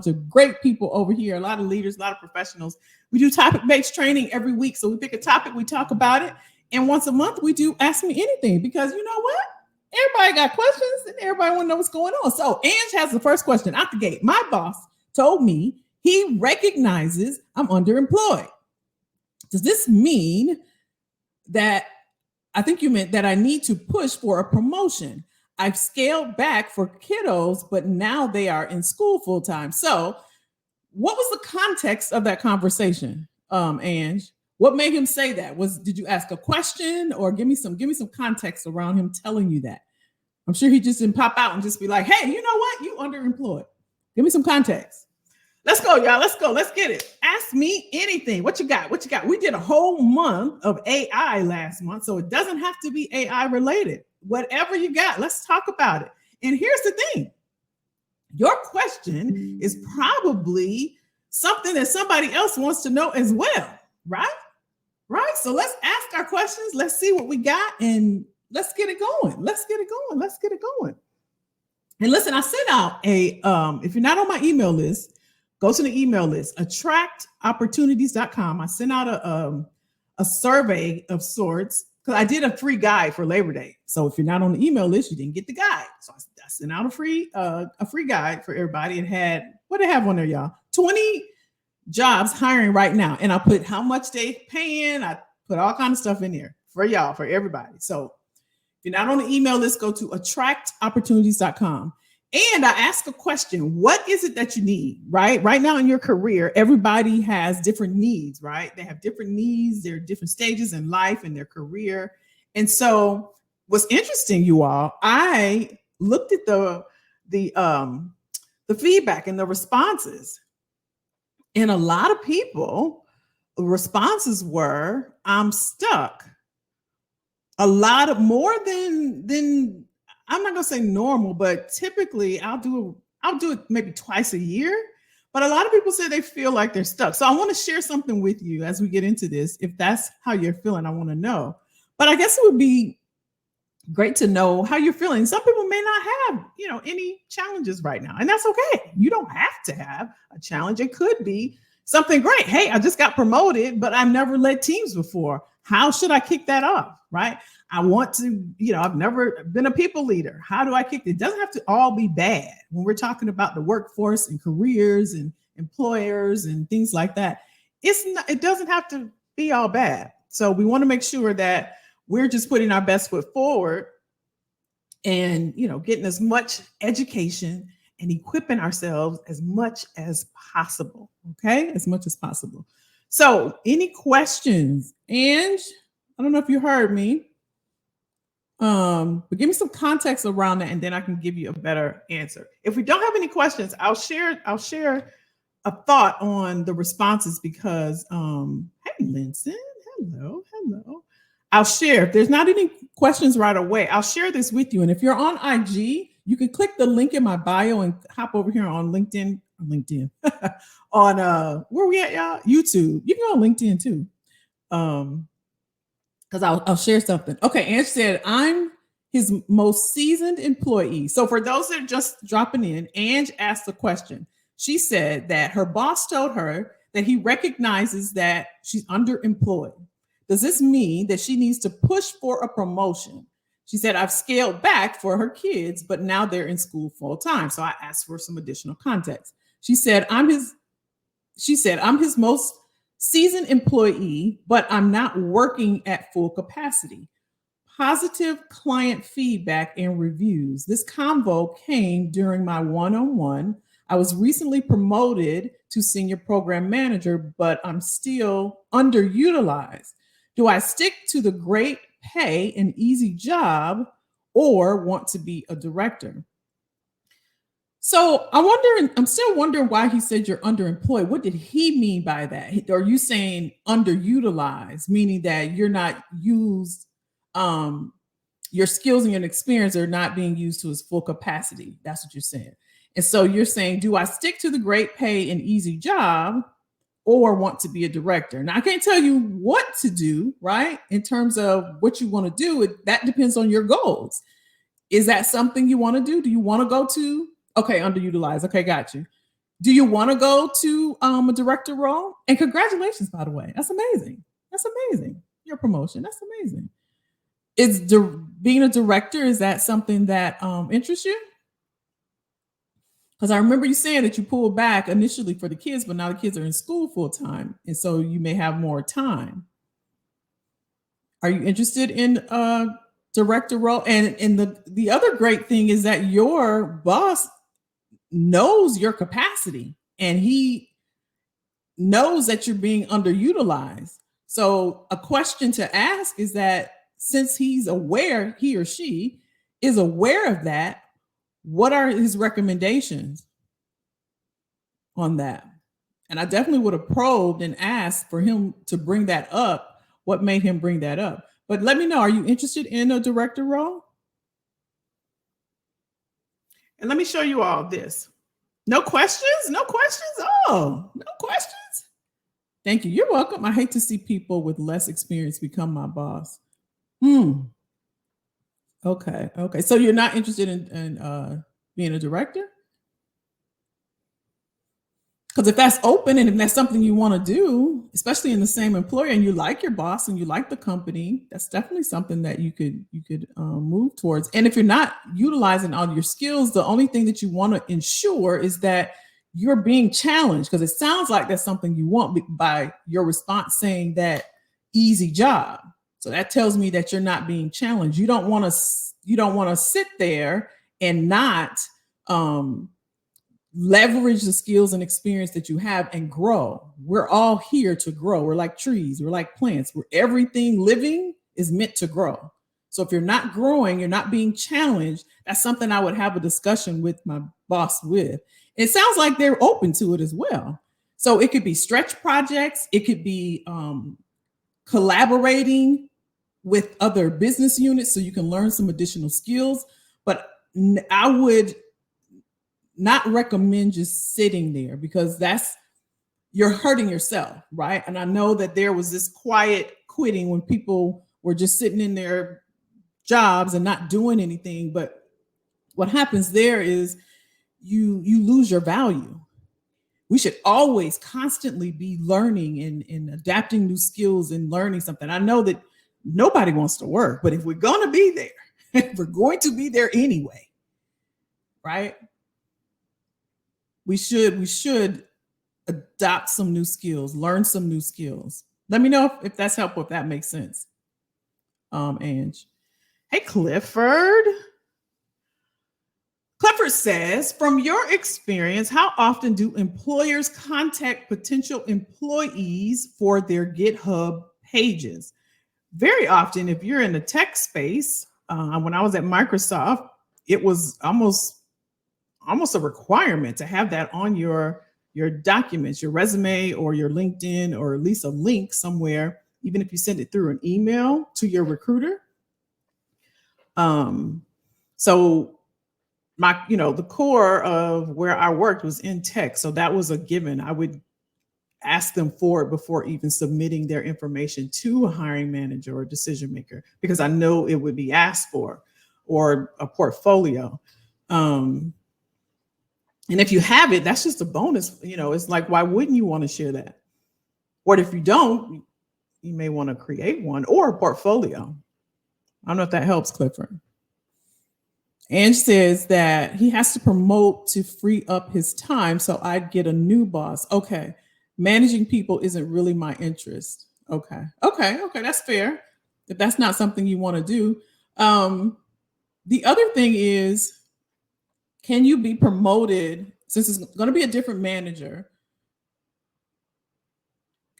to great people over here, a lot of leaders, a lot of professionals. We do topic-based training every week. So we pick a topic, we talk about it. And once a month, we do Ask Me Anything, because you know what? Everybody got questions and everybody want to know what's going on. So Ange has the first question out the gate. My boss told me he recognizes I'm underemployed. Does this mean that, I think you meant that I need to push for a promotion? I've scaled back for kiddos, but now they are in school full time. So what was the context of that conversation, Ange? What made him say that? Did you ask a question, or give me some context around him telling you that? I'm sure he just didn't pop out and just be like, hey, you know what? You underemployed. Give me some context. Let's go, y'all. Let's go. Let's get it. Ask me anything. What you got? What you got? We did a whole month of AI last month, so it doesn't have to be AI related. Whatever you got, let's talk about it. And here's the thing. Your question is probably something that somebody else wants to know as well, right? Right? So let's ask our questions. Let's see what we got, and let's get it going. Let's get it going. Let's get it going. And listen, I sent out if you're not on my email list, go to the email list, attractopportunities.com. I sent out a survey of sorts, because I did a free guide for Labor Day. So if you're not on the email list, you didn't get the guide. So I sent out a free guide for everybody. It had, what they have on there, y'all? 20 jobs hiring right now. And I put how much they paying. I put all kinds of stuff in there for y'all, for everybody. So if you're not on the email list, go to attractopportunities.com. And I ask a question. What is it that you need, right? Right now in your career, everybody has different needs, right? They have different needs. There are different stages in life and their career. And so what's interesting, you all, I looked at the feedback and the responses. And a lot of people, responses were, I'm stuck. A lot of more than I'm not gonna say normal, but typically I'll do it maybe twice a year. But a lot of people say they feel like they're stuck. So I want to share something with you as we get into this. If that's how you're feeling, I want to know. But I guess it would be great to know how you're feeling. Some people may not have, any challenges right now, and that's okay. You don't have to have a challenge. It could be something great. Hey, I just got promoted, but I've never led teams before. How should I kick that off? Right? I want to, I've never been a people leader. How do I kick it? It doesn't have to all be bad. When we're talking about the workforce and careers and employers and things like that, it doesn't have to be all bad. So we want to make sure that we're just putting our best foot forward and, getting as much education and equipping ourselves as much as possible. Okay. As much as possible. So any questions? Ange, I don't know if you heard me. But give me some context around that, and then I can give you a better answer. If we don't have any questions, I'll share a thought on the responses, because hey, Linson, hello. I'll share. If there's not any questions right away, I'll share this with you. And if you're on IG, you can click the link in my bio and hop over here on LinkedIn on where we at, y'all? YouTube. You can go on LinkedIn too. Because I'll share something. Okay, Ange said, I'm his most seasoned employee. So for those that are just dropping in, Ange asked a question. She said that her boss told her that he recognizes that she's underemployed. Does this mean that she needs to push for a promotion? She said, I've scaled back for her kids, but now they're in school full time. So I asked for some additional context. She said, I'm his most seasoned employee, but I'm not working at full capacity. Positive client feedback and reviews. This convo came during my one-on-one. I was recently promoted to senior program manager, but I'm still underutilized. Do I stick to the great pay and easy job, or want to be a director? So I'm still wondering why he said you're underemployed. What did he mean by that? Are you saying underutilized, meaning that you're not used, your skills and your experience are not being used to its full capacity? That's what you're saying. And so you're saying, do I stick to the great pay and easy job, or want to be a director? Now, I can't tell you what to do, right? In terms of what you want to do, that depends on your goals. Is that something you want to do? Do you want to go to? Okay, underutilized. Okay, got you. Do you want to go to a director role? And congratulations, by the way. That's amazing. That's amazing. Your promotion. That's amazing. Being a director, is that something that interests you? Because I remember you saying that you pulled back initially for the kids, but now the kids are in school full time. And so you may have more time. Are you interested in a director role? And the other great thing is that your boss knows your capacity and he knows that you're being underutilized. So a question to ask is that since he's aware, he or she is aware of that, what are his recommendations on that? And I definitely would have probed and asked for him to bring that up. What made him bring that up? But let me know, are you interested in a director role? And let me show you all this. No questions? No questions? Oh, no questions? Thank you. You're welcome. I hate to see people with less experience become my boss. Okay. Okay. So you're not interested in being a director? Because if that's open and if that's something you want to do, especially in the same employer, and you like your boss and you like the company, that's definitely something that you could move towards. And if you're not utilizing all your skills, the only thing that you want to ensure is that you're being challenged, because it sounds like that's something you want by your response saying that easy job. So that tells me that you're not being challenged. You don't want to sit there and not leverage the skills and experience that you have and grow. We're all here to grow. We're like trees. We're like plants. Everything living is meant to grow. So if you're not growing, you're not being challenged, that's something I would have a discussion with my boss with. It sounds like they're open to it as well. So it could be stretch projects. It could be collaborating with other business units so you can learn some additional skills. But I would not recommend just sitting there, because you're hurting yourself, right? And I know that there was this quiet quitting when people were just sitting in their jobs and not doing anything. But what happens there is you lose your value. We should always constantly be learning and adapting new skills and learning something. I know that nobody wants to work, but if we're going to be there, we're going to be there anyway, right? We should adopt some new skills, learn some new skills. Let me know if that's helpful, if that makes sense. Ange. Hey, Clifford. Clifford says, from your experience, how often do employers contact potential employees for their GitHub pages? Very often. If you're in the tech space, when I was at Microsoft, it was almost a requirement to have that on your documents, your resume or your LinkedIn, or at least a link somewhere, even if you send it through an email to your recruiter. So the core of where I worked was in tech. So that was a given. I would ask them for it before even submitting their information to a hiring manager or decision maker, because I know it would be asked for, or a portfolio. And if you have it, that's just a bonus. It's like, why wouldn't you want to share that? Or if you don't, you may want to create one or a portfolio. I don't know if that helps, Clifford. Ange says that he has to promote to free up his time, so I'd get a new boss. Okay. Managing people isn't really my interest. Okay. That's fair. If that's not something you want to do. The other thing is, can you be promoted, since it's going to be a different manager?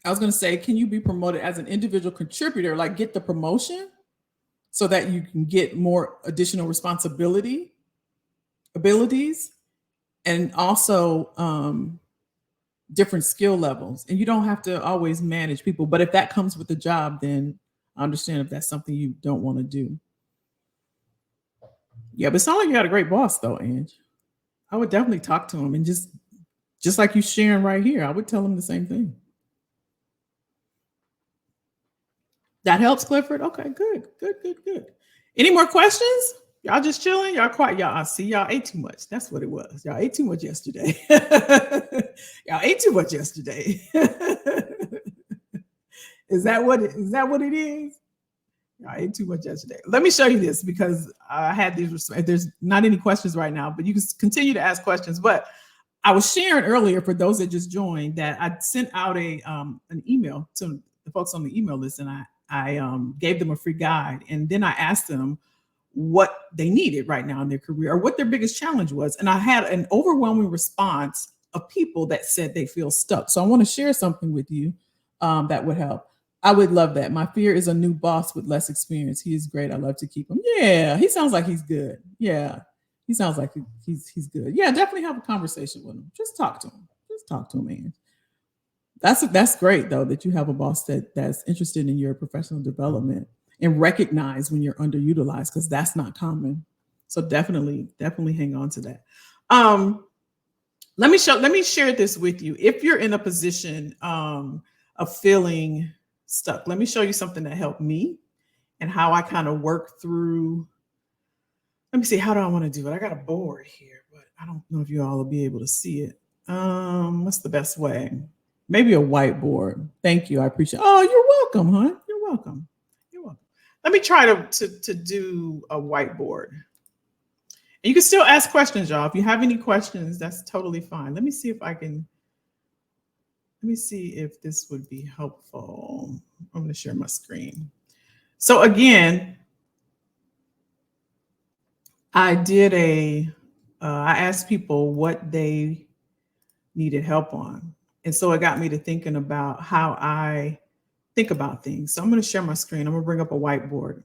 I was going to say, can you be promoted as an individual contributor, like get the promotion so that you can get more additional abilities, and also different skill levels. And you don't have to always manage people, but if that comes with the job, then I understand if that's something you don't want to do. Yeah, but it's not like you got a great boss though, Ange. I would definitely talk to him, and just like you sharing right here, I would tell him the same thing. That helps, Clifford? Okay, good. Any more questions? Y'all just chilling? Y'all quiet? Y'all, I see y'all ate too much. That's what it was. Y'all ate too much yesterday. Y'all ate too much yesterday. Is that what it is? I ate too much yesterday. Let me show you this because I had these. There's not any questions right now, but you can continue to ask questions. But I was sharing earlier for those that just joined that I sent out an email to the folks on the email list, and I gave them a free guide, and then I asked them what they needed right now in their career or what their biggest challenge was, and I had an overwhelming response of people that said they feel stuck. So I want to share something with you that would help. I would love that. My fear is a new boss with less experience. He is great. I love to keep him. Yeah, he sounds like he's good. Yeah, he sounds like he's good. Yeah, definitely have a conversation with him. Just talk to him. Just talk to him, man. That's great though that you have a boss that's interested in your professional development and recognize when you're underutilized because that's not common. So definitely hang on to that. Let me share this with you. If you're in a position of feeling stuck, let me show you something that helped me and how I kind of work through. Let me see, how do I want to do it? I got a board here, but I don't know if you all will be able to see it. What's the best way? Maybe a whiteboard. Thank you. I appreciate it. Oh, you're welcome, huh? You're welcome. You're welcome. Let me try to do a whiteboard. And you can still ask questions, y'all. If you have any questions, that's totally fine. Let me see if this would be helpful. I'm going to share my screen. So again, I asked people what they needed help on. And so it got me to thinking about how I think about things. So I'm going to share my screen. I'm going to bring up a whiteboard.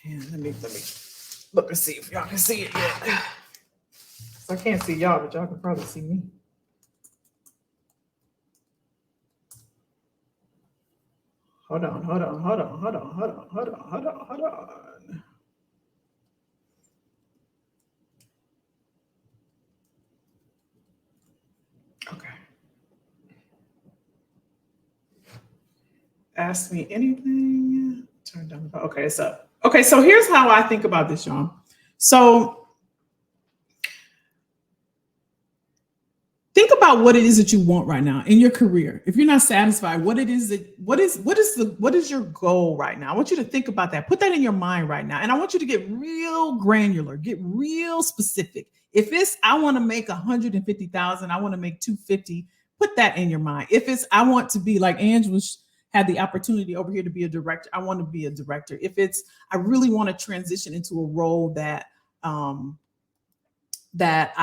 And let me look and see if y'all can see it yet. I can't see y'all, but y'all can probably see me. Hold on. Okay. Ask me anything. Turn down the. Okay, it's up. Okay, so here's how I think about this, y'all. So think about what it is that you want right now in your career. If you're not satisfied, what is your goal right now? I want you to think about that. Put that in your mind right now. And I want you to get real granular, get real specific. If it's I want to make 150,000, I want to make 250, put that in your mind. If it's I want to be like Angela had the opportunity over here to be a director, I want to be a director. If it's I really want to transition into a role that I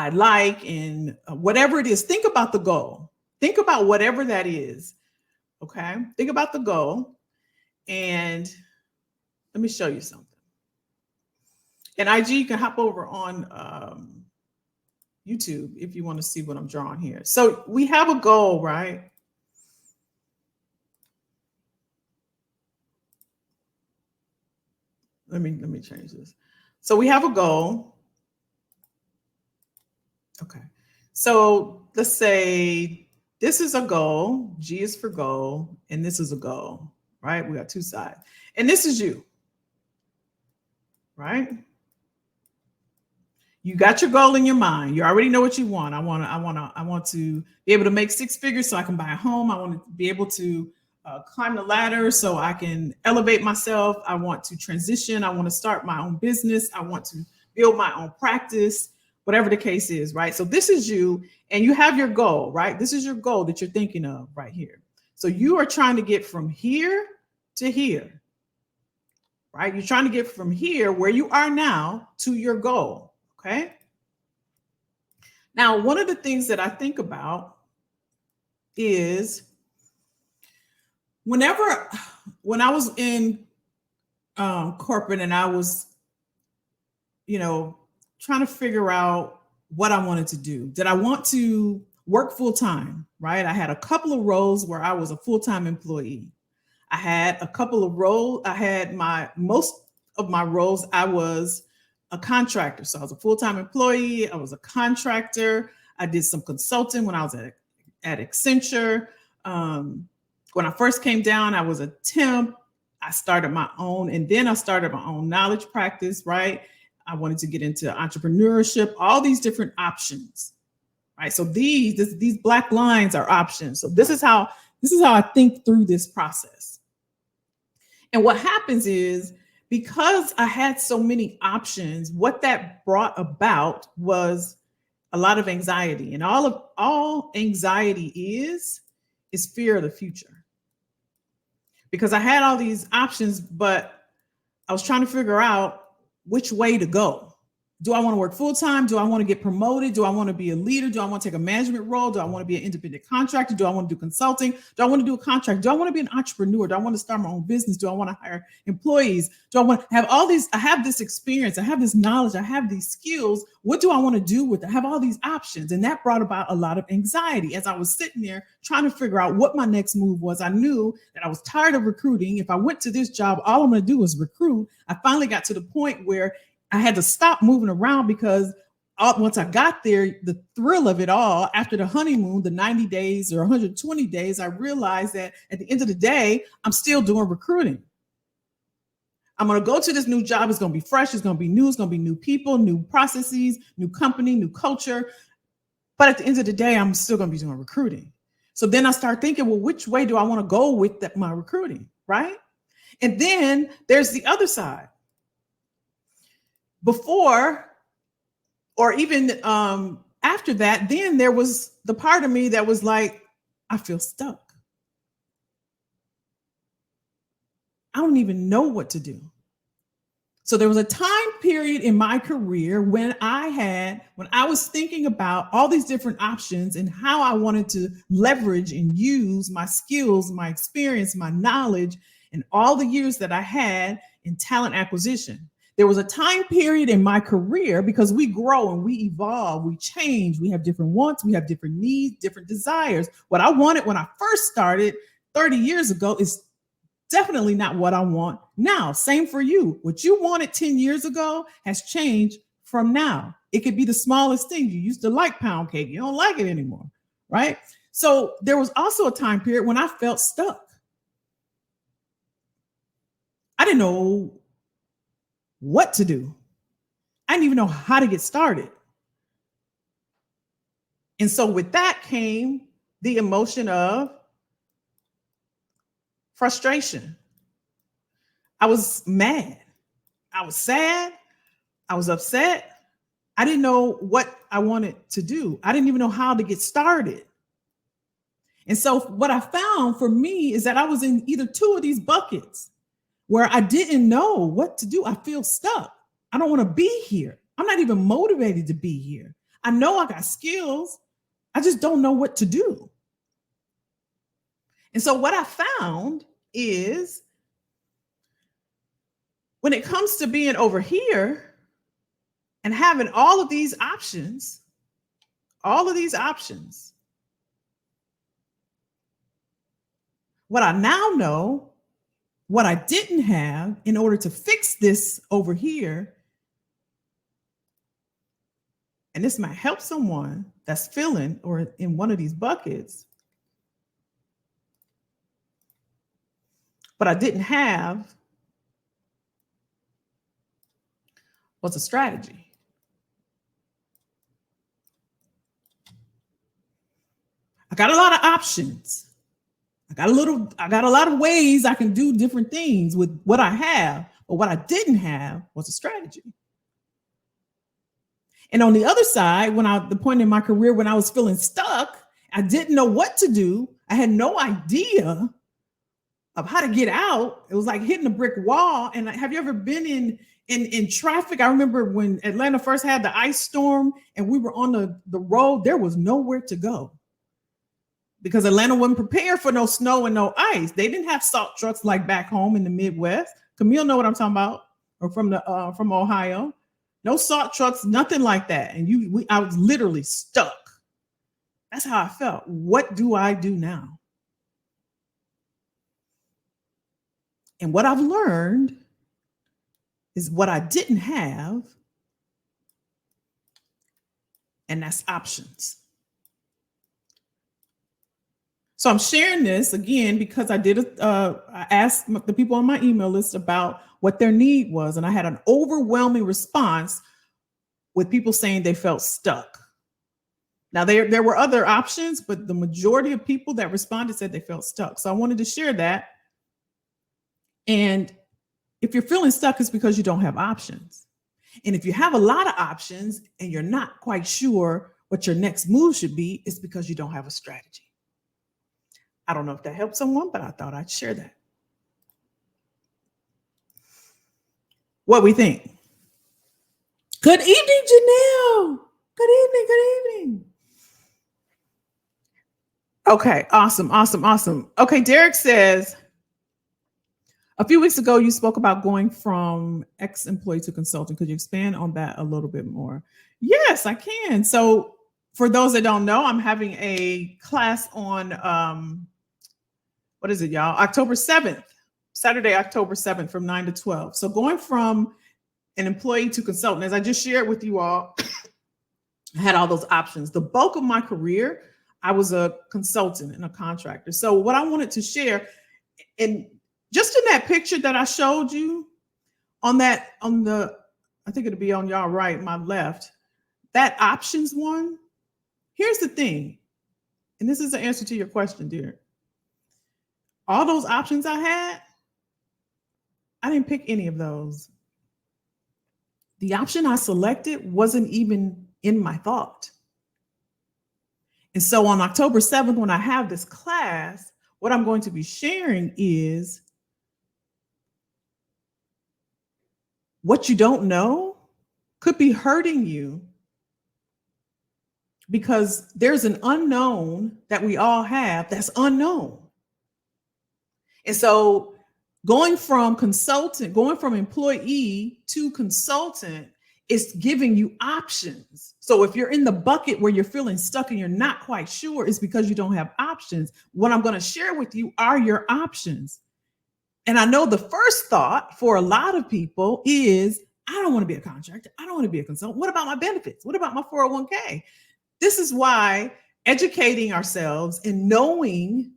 like, and whatever it is, think about the goal. Think about whatever that is. Okay. Think about the goal. And let me show you something. And IG, you can hop over on YouTube if you want to see what I'm drawing here. So we have a goal, right? Let me change this. So we have a goal. Okay. So let's say this is a goal. G is for goal. And this is a goal, right? We got two sides. And this is you, right? You got your goal in your mind. You already know what you want. I want to be able to make six figures so I can buy a home. I want to be able to climb the ladder so I can elevate myself. I want to transition. I want to start my own business. I want to build my own practice, whatever the case is, right? So this is you, and you have your goal, right? This is your goal that you're thinking of right here. So you are trying to get from here to here, right? You're trying to get from here where you are now to your goal, okay? Now, one of the things that I think about is when I was in corporate and I was, trying to figure out what I wanted to do. Did I want to work full time, right? I had a couple of roles where I was a full-time employee. I had a couple of roles. I had most of my roles, I was a contractor. So I was a full-time employee. I was a contractor. I did some consulting when I was at Accenture. When I first came down, I was a temp. I started my own, and then I started my own knowledge practice, right? I wanted to get into entrepreneurship, all these different options, right? So these black lines are options. So this is how I think through this process. And what happens is, because I had so many options, what that brought about was a lot of anxiety. And all anxiety is fear of the future. Because I had all these options, but I was trying to figure out which way to go. Do I want to work full time? Do I want to get promoted? Do I want to be a leader? Do I want to take a management role? Do I want to be an independent contractor? Do I want to do consulting? Do I want to do a contract? Do I want to be an entrepreneur? Do I want to start my own business? Do I want to hire employees? Do I want to have all these? I have this experience. I have this knowledge. I have these skills. What do I want to do with it? I have all these options. And that brought about a lot of anxiety as I was sitting there trying to figure out what my next move was. I knew that I was tired of recruiting. If I went to this job, all I'm going to do is recruit. I finally got to the point where I had to stop moving around, because once I got there, the thrill of it all, after the honeymoon, the 90 days or 120 days, I realized that at the end of the day, I'm still doing recruiting. I'm going to go to this new job. It's going to be fresh. It's going to be new. It's going to be new people, new processes, new company, new culture. But at the end of the day, I'm still going to be doing recruiting. So then I start thinking, well, which way do I want to go with my recruiting, right? And then there's the other side. Before, or even after that, then there was the part of me that was like, I feel stuck. I don't even know what to do. So there was a time period in my career when I was thinking about all these different options and how I wanted to leverage and use my skills, my experience, my knowledge, and all the years that I had in talent acquisition. There was a time period in my career, because we grow and we evolve, we change, we have different wants, we have different needs, different desires. What I wanted when I first started 30 years ago is definitely not what I want now. Same for you. What you wanted 10 years ago has changed from now. It could be the smallest thing. You used to like pound cake. You don't like it anymore, right? So there was also a time period when I felt stuck. I didn't know what to do. I didn't even know how to get started. And so with that came the emotion of frustration. I was mad. I was sad. I was upset. I didn't know what I wanted to do. I didn't even know how to get started. And so what I found for me is that I was in either two of these buckets where I didn't know what to do. I feel stuck. I don't want to be here. I'm not even motivated to be here. I know I got skills. I just don't know what to do. And so what I found is, when it comes to being over here and having all of these options, what I now know, what I didn't have in order to fix this over here, and this might help someone that's feeling or in one of these buckets, but I didn't have was a strategy. I got a lot of options. I got a lot of ways I can do different things with what I have, but what I didn't have was a strategy. And on the other side, the point in my career when I was feeling stuck, I didn't know what to do. I had no idea of how to get out. It was like hitting a brick wall. And have you ever been in traffic? I remember when Atlanta first had the ice storm and we were on the road, there was nowhere to go, because Atlanta wasn't prepared for no snow and no ice. They didn't have salt trucks like back home in the Midwest. Camille know what I'm talking about, or from Ohio. No salt trucks, nothing like that. And I was literally stuck. That's how I felt. What do I do now? And what I've learned is what I didn't have, and that's options. So I'm sharing this again because I asked the people on my email list about what their need was, and I had an overwhelming response with people saying they felt stuck. Now there were other options, but the majority of people that responded said they felt stuck. So I wanted to share that. And if you're feeling stuck, it's because you don't have options. And if you have a lot of options and you're not quite sure what your next move should be, it's because you don't have a strategy. I don't know if that helps someone, but I thought I'd share that. What we think? Good evening, Janelle. Good evening. Good evening. Okay, awesome. Okay, Derek says, a few weeks ago, you spoke about going from ex-employee to consultant. Could you expand on that a little bit more? Yes, I can. So for those that don't know, I'm having a class on, what is it, y'all? October 7th, Saturday, October 7th from 9 to 12. So going from an employee to consultant, as I just shared with you all, I had all those options. The bulk of my career, I was a consultant and a contractor. So what I wanted to share, and just in that picture that I showed you I think it'll be on y'all right, my left, that options one, here's the thing, and this is the answer to your question, dear. All those options I had, I didn't pick any of those. The option I selected wasn't even in my thought. And so on October 7th, when I have this class, what I'm going to be sharing is what you don't know could be hurting you because there's an unknown that we all have that's unknown. And so going from employee to consultant is giving you options. So if you're in the bucket where you're feeling stuck and you're not quite sure, it's because you don't have options. What I'm going to share with you are your options. And I know the first thought for a lot of people is, I don't want to be a contractor. I don't want to be a consultant. What about my benefits? What about my 401k? This is why educating ourselves and knowing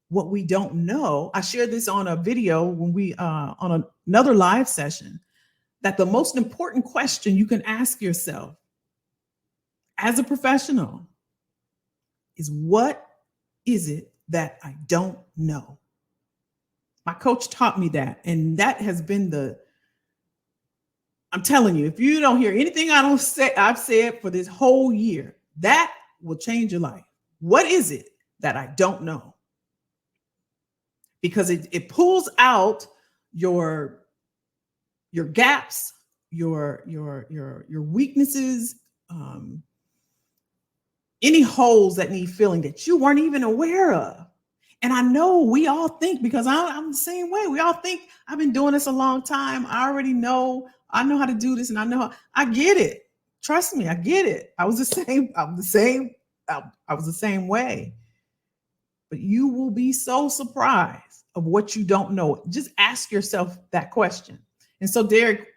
what we don't know. I shared this on a video when we on another live session, that the most important question you can ask yourself as a professional is, what is it that I don't know? My coach taught me that, and that has been I'm telling you, if you don't hear anything I've said for this whole year, that will change your life. What is it that I don't know? Because it pulls out your gaps, your weaknesses, any holes that need filling that you weren't even aware of. And I know we all think, because I'm the same way. We all think, I've been doing this a long time. I already know. I know how to do this, and I get it. Trust me, I get it. I was the same. I was the same way. But you will be so surprised of what you don't know. Just ask yourself that question. And so, Derek,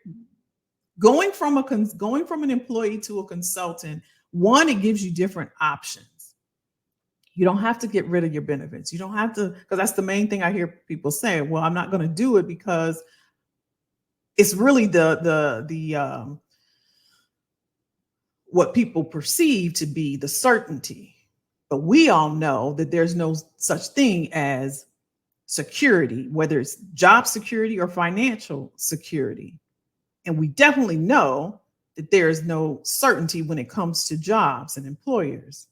going from an employee to a consultant, one, it gives you different options. You don't have to get rid of your benefits. You don't have to, because that's the main thing I hear people say. Well, I'm not going to do it because it's really the what people perceive to be the certainty. But we all know that there's no such thing as security, whether it's job security or financial security. And we definitely know that there is no certainty when it comes to jobs and employers.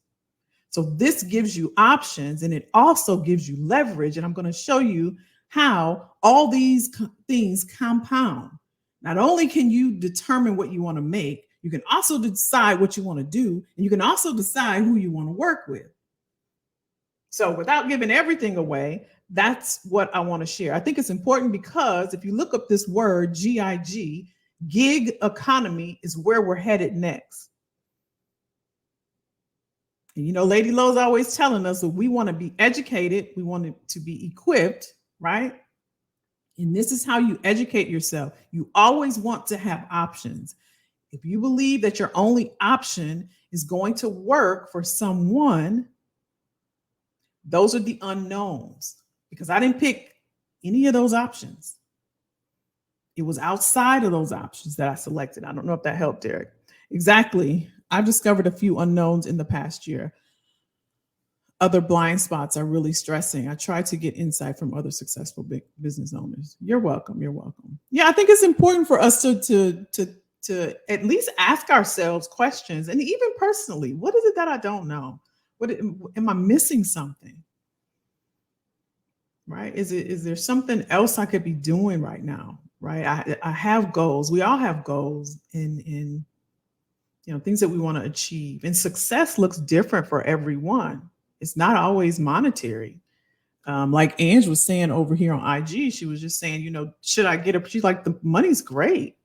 So this gives you options, and it also gives you leverage. And I'm going to show you how all these things compound. Not only can you determine what you want to make, you can also decide what you want to do, and you can also decide who you want to work with. So without giving everything away, that's what I want to share. I think it's important because if you look up this word, GIG, gig economy, is where we're headed next. And you know, Lady Lowe's always telling us that we want to be educated, we want to be equipped, right? And this is how you educate yourself. You always want to have options. If you believe that your only option is going to work for someone, Those are the unknowns because I didn't pick any of those options. It was outside of those options that I selected. I don't know if that helped, Derek. Exactly. I've discovered a few unknowns in the past year. Other blind spots are really stressing. I try to get insight from other successful big business owners. You're welcome. You're welcome. Yeah, I think it's important for us to at least ask ourselves questions, and even personally, what is it that I don't know? What am I missing something? Right? Is there something else I could be doing right now? Right? I have goals. We all have goals in things that we want to achieve, and success looks different for everyone. It's not always monetary. Like Ange was saying over here on IG, she was just saying, should I get a? She's like, the money's great.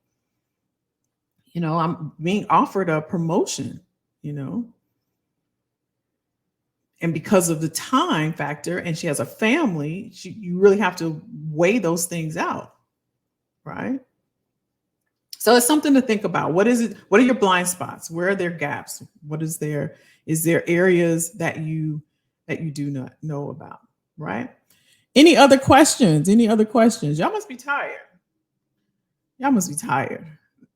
I'm being offered a promotion. And because of the time factor, and she has a family, you really have to weigh those things out, right? So it's something to think about. What is it? What are your blind spots? Where are there gaps? Is there areas that you do not know about, right? Any other questions? Any other questions? Y'all must be tired. Y'all must be tired.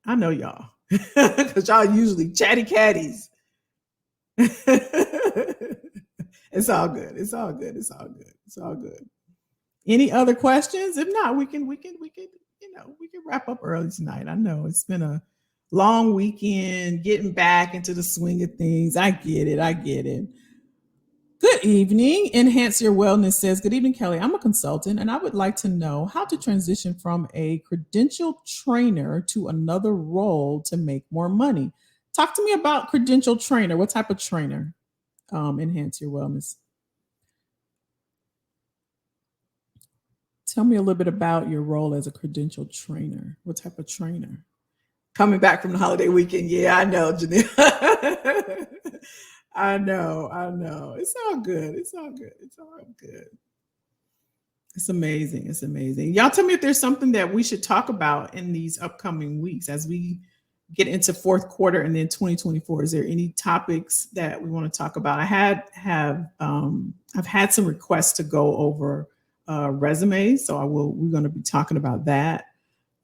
I know y'all. Because y'all usually chatty catties. It's all good. It's all good. It's all good. It's all good. Any other questions? If not, we can wrap up early tonight. I know it's been a long weekend, getting back into the swing of things. I get it. I get it. Good evening. Enhance Your Wellness says, good evening, Kelly. I'm a consultant and I would like to know how to transition from a credentialed trainer to another role to make more money. Talk to me about credentialed trainer. What type of trainer? Enhance Your Wellness. Tell me a little bit about your role as a credentialed trainer. What type of trainer? Coming back from the holiday weekend. Yeah, I know, Janelle. I know. It's all good. It's all good. It's all good. It's amazing. It's amazing. Y'all tell me if there's something that we should talk about in these upcoming weeks as we get into fourth quarter and then 2024. Is there any topics that we want to talk about? I've had some requests to go over resumes, so we're going to be talking about that,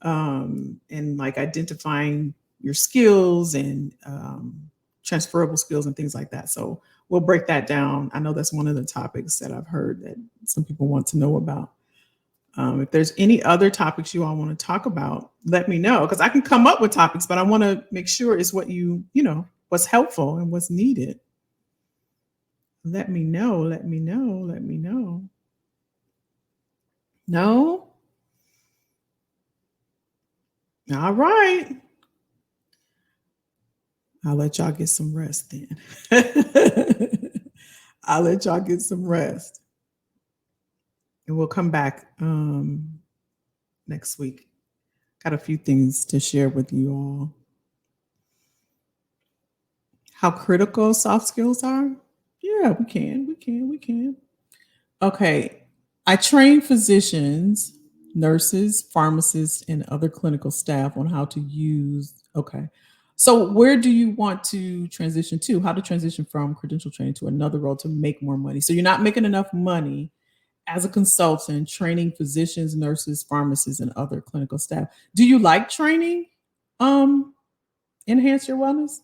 and like identifying your skills and transferable skills and things like that. So we'll break that down. I know that's one of the topics that I've heard that some people want to know about. If there's any other topics you all want to talk about, let me know, because I can come up with topics, but I want to make sure it's what what's helpful and what's needed. Let me know. Let me know. Let me know. No? All right. I'll let y'all get some rest then. I'll let y'all get some rest. And we'll come back next week. Got a few things to share with you all. How critical soft skills are? Yeah, we can. Okay. I train physicians, nurses, pharmacists, and other clinical staff on how to use. Okay. So where do you want to transition to? How to transition from credential training to another role to make more money? So you're not making enough money as a consultant, training physicians, nurses, pharmacists, and other clinical staff. Do you like training? Enhance Your Wellness?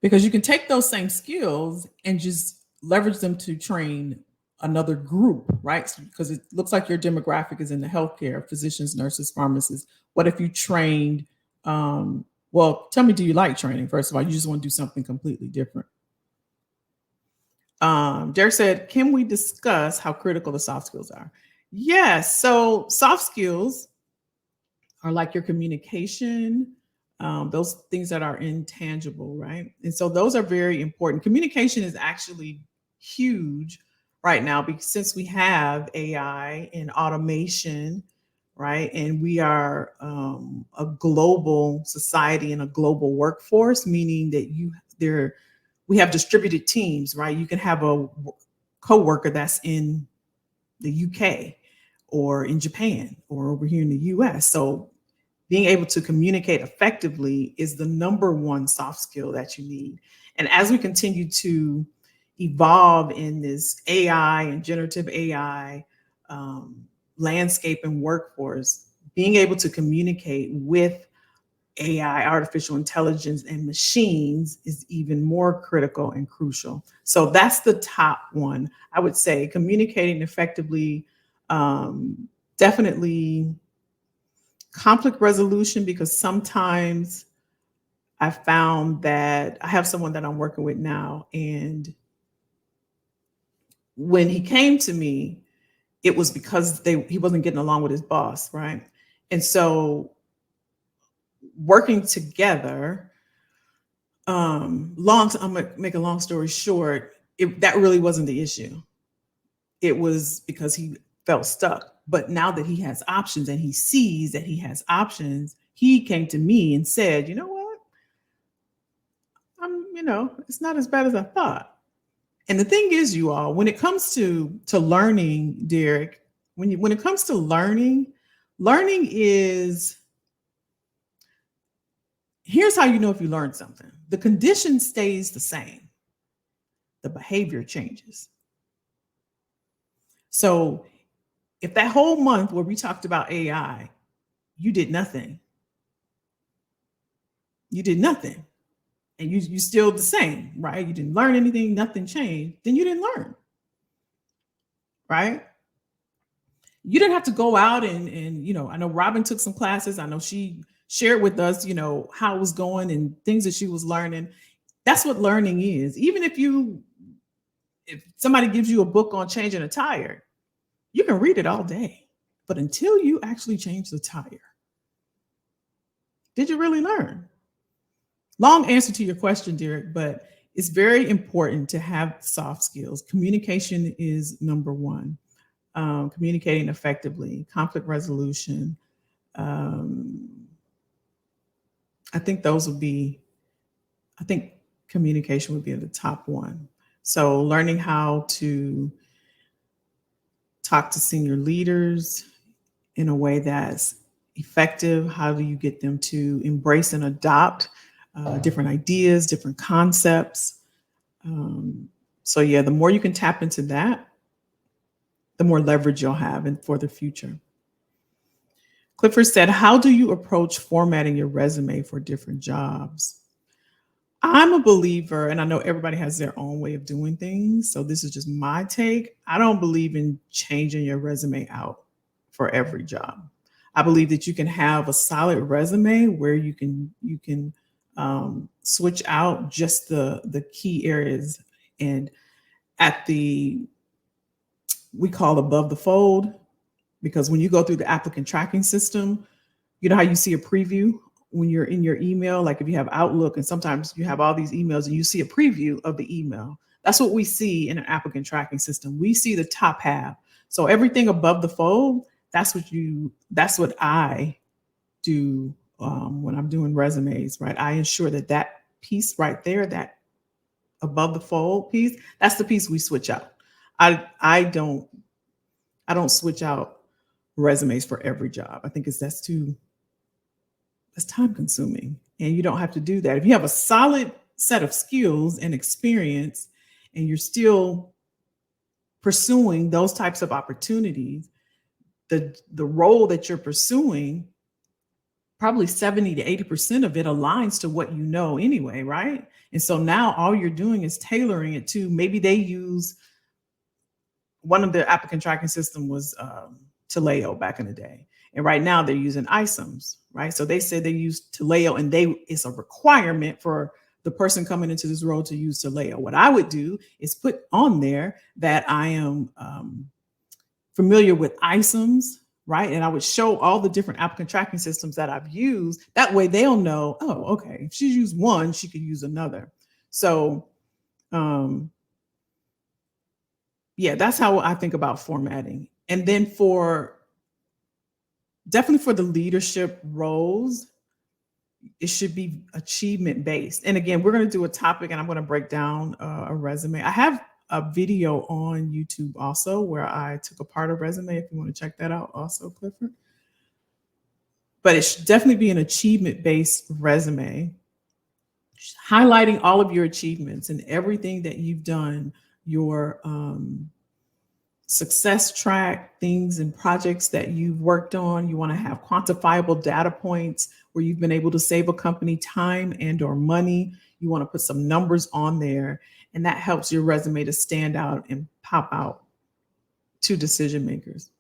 Because you can take those same skills and just leverage them to train another group, right? Because it looks like your demographic is in the healthcare, physicians, nurses, pharmacists. What if you trained? Well, tell me, do you like training? First of all, you just want to do something completely different. Derek said, can we discuss how critical the soft skills are? Yes. So soft skills are like your communication, those things that are intangible, right? And so those are very important. Communication is actually huge right now because since we have AI and automation, right? And we are a global society and a global workforce, meaning that we have distributed teams, right? You can have a coworker that's in the UK or in Japan or over here in the US. So being able to communicate effectively is the number one soft skill that you need. And as we continue to, evolve in this AI and generative AI landscape and workforce, being able to communicate with AI, artificial intelligence, and machines is even more critical and crucial. So that's the top one. I would say communicating effectively, definitely conflict resolution, because sometimes I found that I have someone that I'm working with now, and when he came to me, it was because he wasn't getting along with his boss, right? And so working together, I'm gonna make a long story short, that really wasn't the issue. It was because he felt stuck. But now that he has options and he sees that he has options, he came to me and said, you know what? It's not as bad as I thought. And the thing is, you all, when it comes to learning, Derek, when it comes to learning, learning is, here's how you know if you learned something. The condition stays the same. The behavior changes. So if that whole month where we talked about AI, you did nothing. You did nothing. And you still the same, right? You didn't learn anything, nothing changed, then you didn't learn. Right? You didn't have to go out and I know Robin took some classes. I know she shared with us, how it was going and things that she was learning. That's what learning is. Even if somebody gives you a book on changing a tire, you can read it all day. But until you actually change the tire, did you really learn? Long answer to your question, Derek, but it's very important to have soft skills. Communication is number one. Communicating effectively, conflict resolution. I think communication would be at the top one. So learning how to talk to senior leaders in a way that's effective. How do you get them to embrace and adopt different ideas, different concepts? So yeah, the more you can tap into that, the more leverage you'll have for the future. Clifford said, how do you approach formatting your resume for different jobs? I'm a believer, and I know everybody has their own way of doing things, so this is just my take. I don't believe in changing your resume out for every job. I believe that you can have a solid resume where you can switch out just the key areas, and we call above the fold, because when you go through the applicant tracking system, you know how you see a preview when you're in your email, like if you have Outlook and sometimes you have all these emails and you see a preview of the email. That's what we see in an applicant tracking system. We see the top half. So everything above the fold, that's what I do when I'm doing resumes, right? I ensure that piece right there, that above the fold piece, that's the piece we switch out. I don't switch out resumes for every job. I think that's time consuming, and you don't have to do that. If you have a solid set of skills and experience and you're still pursuing those types of opportunities, the role that you're pursuing, probably 70 to 80% of it aligns to what you know anyway, right? And so now all you're doing is tailoring it to, maybe they use, one of the applicant tracking system was Taleo back in the day. And right now they're using ISOMs, right? So they said they use Taleo, and it's a requirement for the person coming into this role to use Taleo. What I would do is put on there that I am familiar with ISOMs, right? And I would show all the different applicant tracking systems that I've used. That way they'll know, oh, okay, if she's used one, she could use another. So yeah, that's how I think about formatting. And then definitely for the leadership roles, it should be achievement based. And again, we're going to do a topic, and I'm going to break down a resume. I have a video on YouTube also where I took apart a resume, if you want to check that out also, Clifford. But it should definitely be an achievement based resume, highlighting all of your achievements and everything that you've done your success track, things and projects that you've worked on. You want to have quantifiable data points where you've been able to save a company time and or money. You want to put some numbers on there, and that helps your resume to stand out and pop out to decision makers.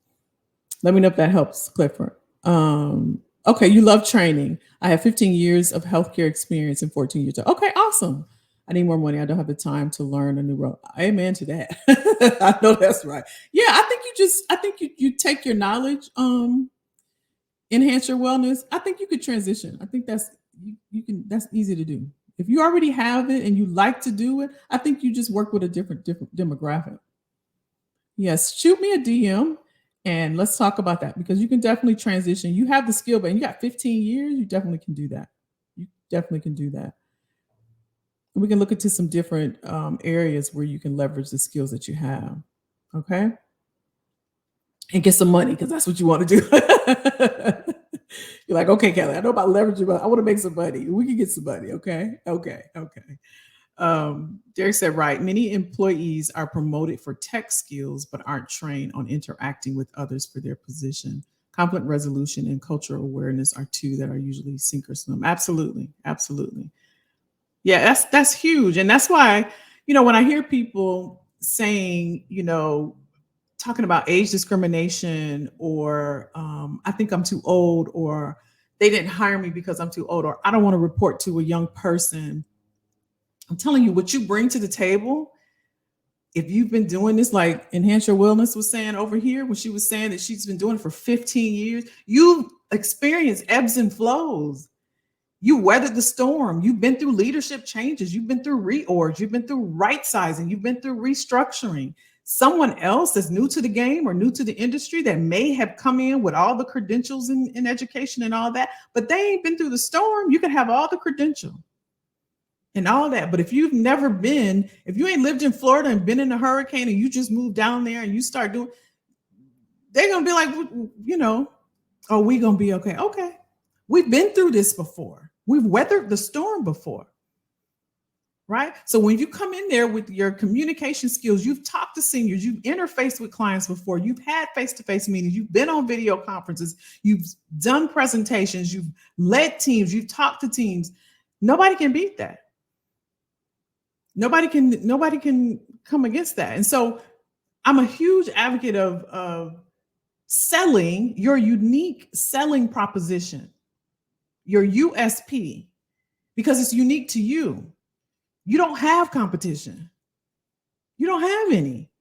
Let me know if that helps, Clifford. Okay, you love training. I have 15 years of healthcare experience and 14 years. Okay, awesome. I need more money. I don't have the time to learn a new role. Amen to that. I know that's right. Yeah, I think you take your knowledge, enhance your wellness. I think you could transition. I think you can, that's easy to do. If you already have it and you like to do it, I think you just work with a different demographic. Yes, shoot me a DM and let's talk about that, because you can definitely transition. You have the skill, but you got 15 years, you definitely can do that. You definitely can do that. We can look into some different areas where you can leverage the skills that you have. Okay. And get some money, because that's what you want to do. You're like, okay, Kelly, I know about leveraging, but I want to make some money. We can get some money. Okay. Okay. Derek said, right. Many employees are promoted for tech skills, but aren't trained on interacting with others for their position. Conflict resolution and cultural awareness are two that are usually sink or swim. Absolutely. Absolutely. Yeah, that's huge. And that's why, when I hear people saying, talking about age discrimination, or I think I'm too old, or they didn't hire me because I'm too old, or I don't want to report to a young person. I'm telling you, what you bring to the table, if you've been doing this, like Enhance Your Wellness was saying over here, when she was saying that she's been doing it for 15 years, you've experienced ebbs and flows. You weathered the storm. You've been through leadership changes. You've been through reorgs. You've been through right sizing. You've been through restructuring. Someone else that's new to the game or new to the industry that may have come in with all the credentials in education and all that, but they ain't been through the storm. You can have all the credential and all that. But if you've never been, if you ain't lived in Florida and been in a hurricane and you just moved down there and you start doing, they're going to be like, oh, we going to be okay. Okay. We've been through this before. We've weathered the storm before, right? So when you come in there with your communication skills, you've talked to seniors, you've interfaced with clients before, you've had face-to-face meetings, you've been on video conferences, you've done presentations, you've led teams, you've talked to teams. Nobody can beat that. Nobody can come against that. And so I'm a huge advocate of selling your unique selling proposition, your USP, because it's unique to you. You don't have competition. You don't have any.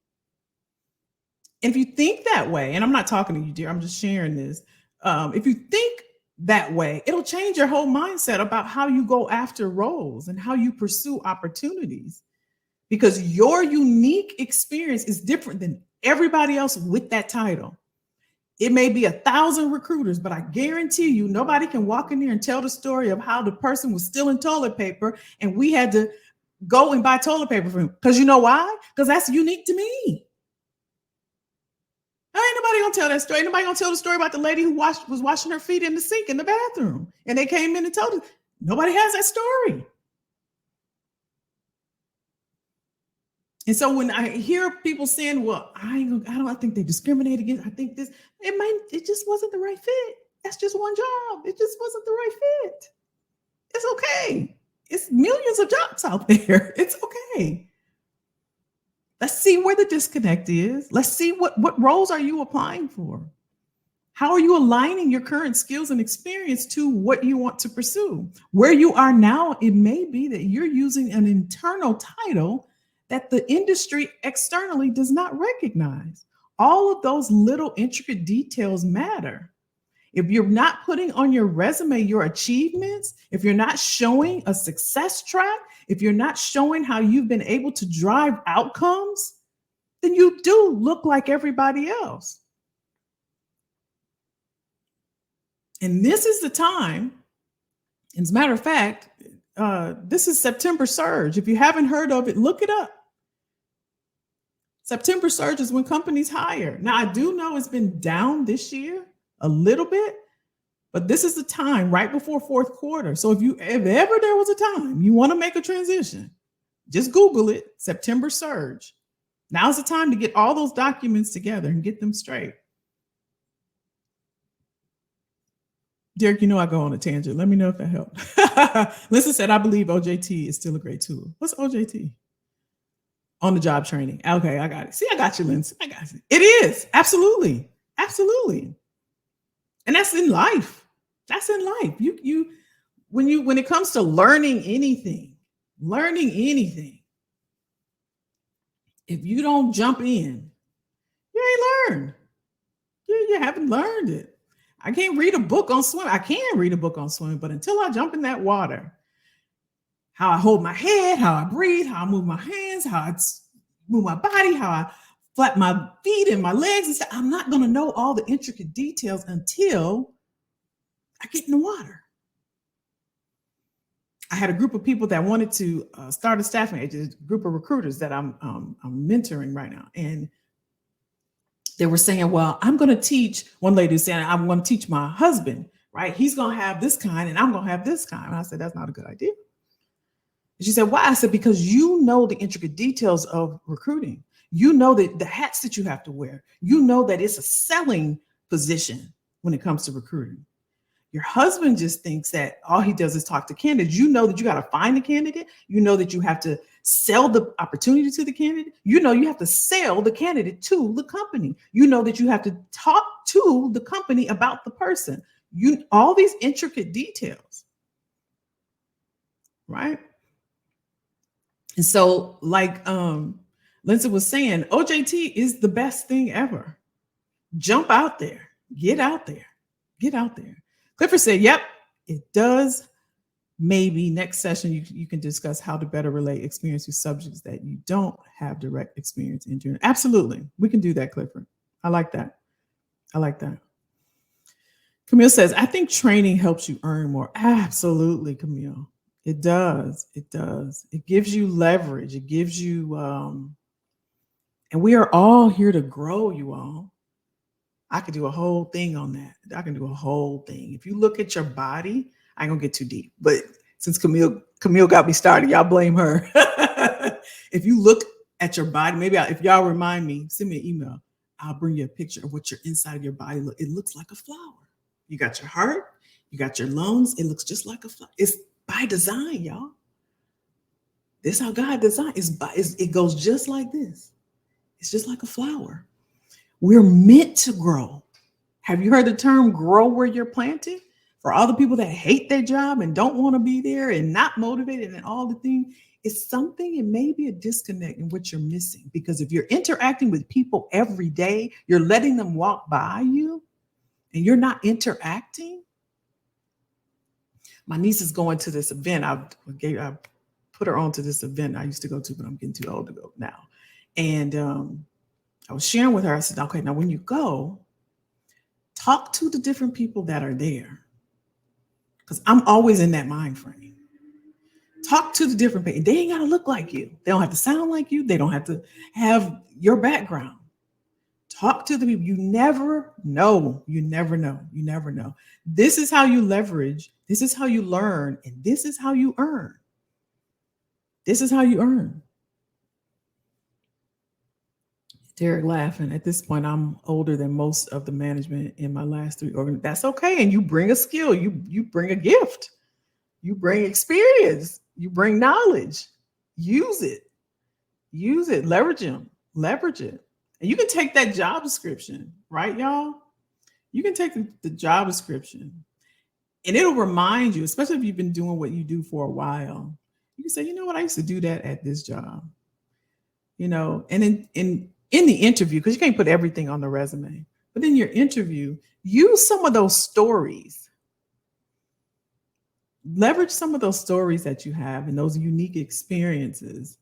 And if you think that way, and I'm not talking to you, dear, I'm just sharing this. If you think that way, it'll change your whole mindset about how you go after roles and how you pursue opportunities, because your unique experience is different than everybody else with that title. It may be 1,000 recruiters, but I guarantee you nobody can walk in there and tell the story of how the person was stealing toilet paper and we had to go and buy toilet paper for him. Because you know why? Because that's unique to me. Ain't nobody gonna tell that story. Ain't nobody gonna tell the story about the lady who was washing her feet in the sink in the bathroom, and they came in and told her. Nobody has that story. And so when I hear people saying, well, I don't think they discriminate against, I think this, it just wasn't the right fit. That's just one job. It just wasn't the right fit. It's okay. It's millions of jobs out there. It's okay. Let's see where the disconnect is. Let's see what roles are you applying for? How are you aligning your current skills and experience to what you want to pursue? Where you are now, it may be that you're using an internal title that the industry externally does not recognize. All of those little intricate details matter. If you're not putting on your resume your achievements, if you're not showing a success track, if you're not showing how you've been able to drive outcomes, then you do look like everybody else. And this is the time, as a matter of fact, this is September Surge. If you haven't heard of it, look it up. September Surge is when companies hire. Now, I do know it's been down this year a little bit, but this is the time right before fourth quarter. So if ever there was a time you want to make a transition, just Google it, September Surge. Now's the time to get all those documents together and get them straight. Derek, you know I go on a tangent. Let me know if that helped. Listen said, I believe OJT is still a great tool. What's OJT? On the job training. Okay, I got it. See, I got you, Lindsay. I got you. It is. Absolutely. Absolutely. And that's in life. That's in life. When it comes to learning anything, if you don't jump in, you ain't learned. You haven't learned it. I can't read a book on swimming. I can read a book on swimming, but until I jump in that water, how I hold my head, how I breathe, how I move my hands, how I move my body, how I flap my feet and my legs and stuff, I'm not going to know all the intricate details until I get in the water. I had a group of people that wanted to start a staffing agency, a group of recruiters that I'm mentoring right now. And they were saying, well, I'm going to teach, one lady was saying, I'm going to teach my husband, right? He's going to have this kind and I'm going to have this kind. And I said, that's not a good idea. And she said, why? I said, because you know the intricate details of recruiting. You know that the hats that you have to wear. You know that it's a selling position when it comes to recruiting. Your husband just thinks that all he does is talk to candidates. You know that you got to find the candidate. You know that you have to sell the opportunity to the candidate. You know you have to sell the candidate to the company. You know that you have to talk to the company about the person. All these intricate details, right? And so, like Lindsay was saying, OJT is the best thing ever. Jump out there. Get out there. Get out there. Clifford said, yep, it does. Maybe next session you can discuss how to better relate experience to subjects that you don't have direct experience in doing. Absolutely. We can do that, Clifford. I like that. I like that. Camille says, I think training helps you earn more. Absolutely, Camille. It does. It does. It gives you leverage. It gives you, and we are all here to grow, you all. I could do a whole thing on that. I can do a whole thing. If you look at your body, I ain't gonna get too deep, but since Camille got me started, y'all blame her. If you look at your body, maybe if y'all remind me, send me an email. I'll bring you a picture of what your inside of your body looks. It looks like a flower. You got your heart, you got your lungs. It looks just like a flower. It's by design, y'all. This is how God designed. It goes just like this. It's just like a flower. We're meant to grow. Have you heard the term grow where you're planted? For all the people that hate their job and don't want to be there and not motivated and all the things, it's something, it may be a disconnect in what you're missing. Because if you're interacting with people every day, you're letting them walk by you and you're not interacting. My niece is going to this event. I put her on to this event I used to go to, but I'm getting too old to go now. And I was sharing with her, I said, okay, now when you go, talk to the different people that are there. Because I'm always in that mind frame. Talk to the different people. They ain't got to look like you. They don't have to sound like you. They don't have to have your background. Talk to the people. You never know. You never know. You never know. This is how you leverage. This is how you learn. And this is how you earn. This is how you earn. Derek laughing. At this point, I'm older than most of the management in my last 3 organizations. That's okay. And you bring a skill. You bring a gift. You bring experience. You bring knowledge. Use it. Use it. Leverage them. Leverage it. And you can take that job description, right, y'all? You can take the job description and it'll remind you, especially if you've been doing what you do for a while. You can say, you know what? I used to do that at this job. You know, and in the interview, because you can't put everything on the resume, but in your interview, use some of those stories. Leverage some of those stories that you have and those unique experiences.